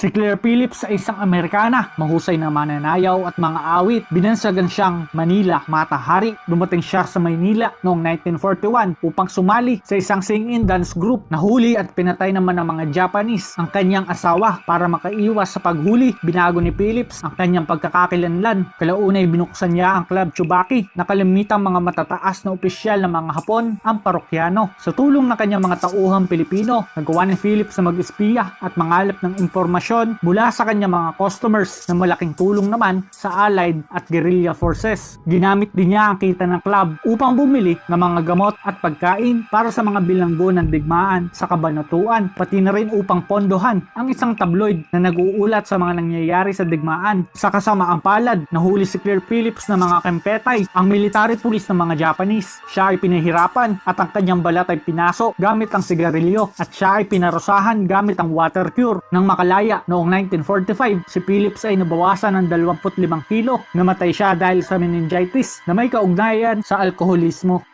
Si Claire Phillips ay isang Amerikana, mahusay na mananayaw at mga awit. Binansagan siyang Manila Mata-Hari. Dumating siya sa Maynila noong 1941 upang sumali sa isang sing-in dance group. Nahuli at pinatay naman ng mga Japanese ang kanyang asawa. Para makaiwas sa paghuli, binago ni Phillips ang kanyang pagkakakilanlan. Kalaunay binuksan niya ang Club Tsubaki na kalimitang mga matataas na opisyal ng mga Hapon ang parokyano. Sa tulong ng kanyang mga tauhang Pilipino, nagawa ni Phillips na mag-espiya at mangalap ng impormasyon mula sa kanyang mga customers na malaking tulong naman sa Allied at guerrilla forces. Ginamit din niya ang kita ng club upang bumili ng mga gamot at pagkain para sa mga bilanggo ng digmaan sa Kabanatuan, pati na rin upang pondohan ang isang tabloid na nag-uulat sa mga nangyayari sa digmaan. Sa kasamaang palad, nahuli si Claire Phillips ng mga kempetay, ang military police ng mga Japanese. Siya ay pinahirapan at ang kanyang balat ay pinaso gamit ang sigarilyo at siya ay pinarusahan gamit ang water cure. Nang makalaya noong 1945, si Phillips ay nabawasan ng 25 kilo. Namatay siya dahil sa meningitis na may kaugnayan sa alkoholismo.